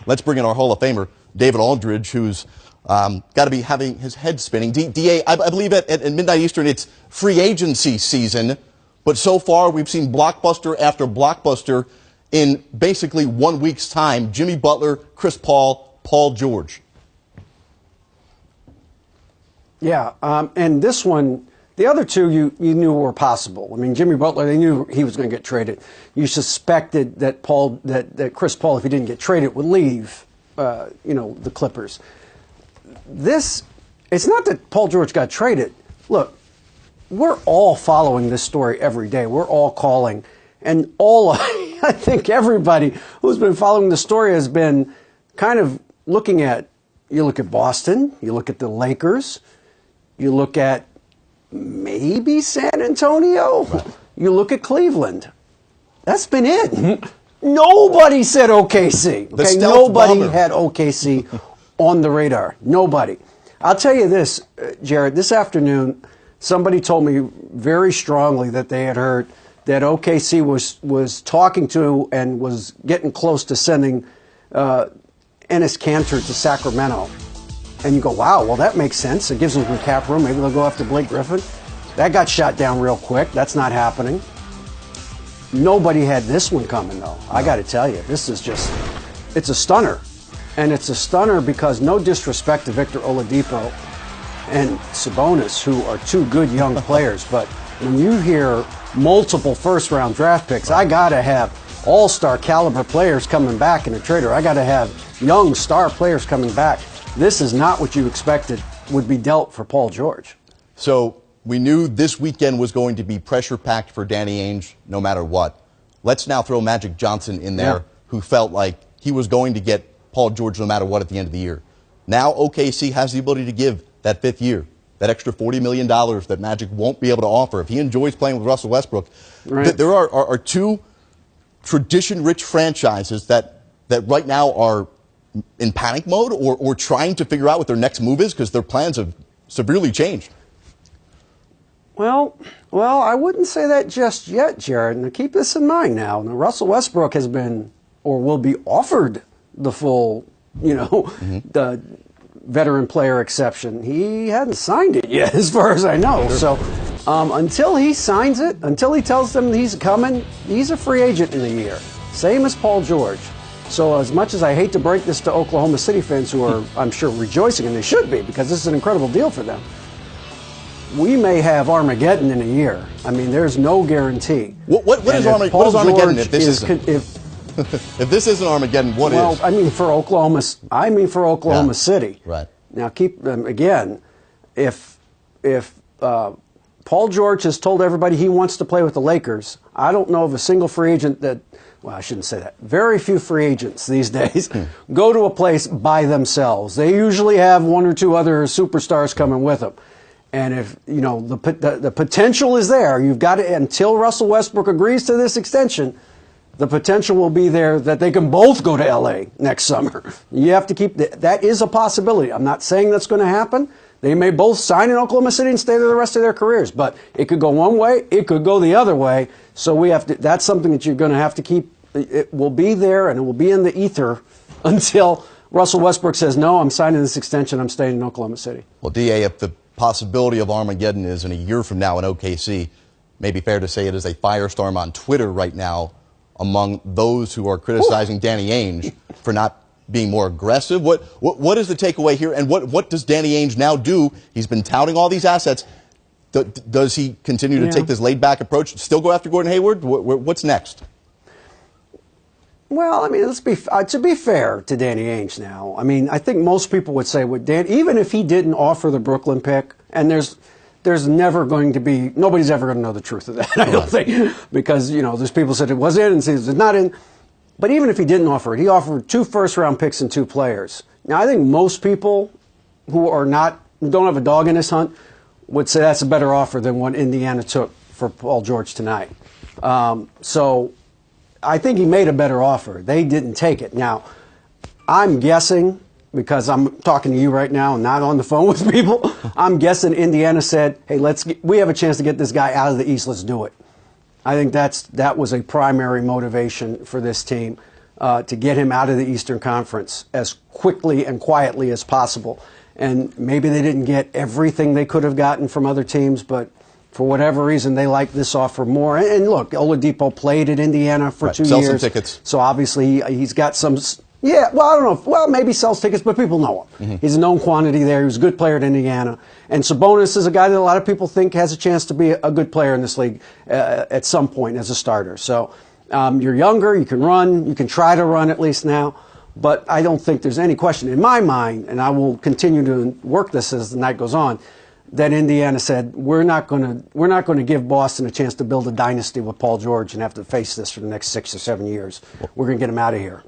let's bring in our Hall of Famer, David Aldridge, who's got to be having his head spinning. DA, I believe at midnight Eastern, it's free agency season, but so far we've seen blockbuster after blockbuster in basically 1 week's time. Jimmy Butler, Chris Paul, Paul George. Yeah, and this one, the other two you knew were possible. I mean, Jimmy Butler, they knew he was going to get traded. You suspected that that Chris Paul, if he didn't get traded, would leave, the Clippers. It's not that Paul George got traded. Look, we're all following this story every day. We're all calling, and I think everybody who's been following the story has been kind of looking at. You look at Boston, you look at the Lakers, you look at maybe San Antonio. Right. You look at Cleveland. That's been it. Nobody said OKC. Okay? Nobody had OKC on the radar. Nobody. I'll tell you this, Jared. This afternoon, somebody told me very strongly that they had heard that OKC was talking to and was getting close to sending Enes Kanter to Sacramento. And you go, wow, well, that makes sense. It gives them some cap room. Maybe they'll go after Blake Griffin. That got shot down real quick. That's not happening. Nobody had this one coming, though. I got to tell you, this is it's a stunner. And it's a stunner because, no disrespect to Victor Oladipo and Sabonis, who are two good young players, but when you hear multiple first-round draft picks, I got to have all-star caliber players coming back in a trade, or I got to have young star players coming back. This is not what you expected would be dealt for Paul George. So we knew this weekend was going to be pressure-packed for Danny Ainge no matter what. Let's now throw Magic Johnson in there, who felt like he was going to get Paul George no matter what at the end of the year. Now OKC has the ability to give that fifth year, that extra $40 million that Magic won't be able to offer if he enjoys playing with Russell Westbrook. Right. There are two tradition-rich franchises that right now are in panic mode or trying to figure out what their next move is because their plans have severely changed. Well, I wouldn't say that just yet, Jared. Now, keep this in mind now. Russell Westbrook has been or will be offered the full, the veteran player exception. He hadn't signed it yet, as far as I know. Sure. So until he signs it, until he tells them he's coming, he's a free agent in a year. Same as Paul George. So as much as I hate to break this to Oklahoma City fans who are, I'm sure, rejoicing, and they should be, because this is an incredible deal for them, we may have Armageddon in a year. I mean, there's no guarantee. What is Armageddon if this isn't? If this isn't Armageddon, what is? Well, I mean for Oklahoma City. Right. Now, again, if Paul George has told everybody he wants to play with the Lakers, I don't know of a single free agent that. Well, I shouldn't say that. Very few free agents these days go to a place by themselves. They usually have one or two other superstars coming with them. And if, the potential is there, you've got to, until Russell Westbrook agrees to this extension, the potential will be there that they can both go to L.A. next summer. You have to keep that is a possibility. I'm not saying that's going to happen. They may both sign in Oklahoma City and stay there the rest of their careers, but it could go one way, it could go the other way. So that's something that you're going to have to keep. It will be there and it will be in the ether until Russell Westbrook says, no, I'm signing this extension, I'm staying in Oklahoma City. Well, DA, if the possibility of Armageddon is in a year from now in OKC, maybe fair to say it is a firestorm on Twitter right now among those who are criticizing Danny Ainge for not being more aggressive. What is the takeaway here, and what does Danny Ainge now do? He's been touting all these assets. Does he continue to take this laid-back approach, still go after Gordon Hayward? What's next? Well, I mean, to be fair to Danny Ainge now, I mean, I think most people would say, even if he didn't offer the Brooklyn pick, and there's never going to be, nobody's ever going to know the truth of that, I don't think, because, there's people said it was in and said it's not in. But even if he didn't offer it, he offered 2 first-round picks and 2 players. Now, I think most people who don't have a dog in this hunt would say that's a better offer than what Indiana took for Paul George tonight. So I think he made a better offer. They didn't take it. Now, I'm guessing, because I'm talking to you right now and not on the phone with people, I'm guessing Indiana said, hey, we have a chance to get this guy out of the East, let's do it. I think that was a primary motivation for this team. to get him out of the Eastern Conference as quickly and quietly as possible. And maybe they didn't get everything they could have gotten from other teams, but for whatever reason, they liked this offer more. And look, Oladipo played at Indiana for 2 years. Sell some tickets. So obviously he's got some, yeah, well, I don't know. Well, maybe sells tickets, but people know him. He's a known quantity there. He was a good player at Indiana. And Sabonis is a guy that a lot of people think has a chance to be a good player in this league at some point as a starter. So you're younger, you can run, you can try to run at least now. But I don't think there's any question in my mind, and I will continue to work this as the night goes on, that Indiana said, we're not going to give Boston a chance to build a dynasty with Paul George and have to face this for the next 6 or 7 years. We're going to get him out of here.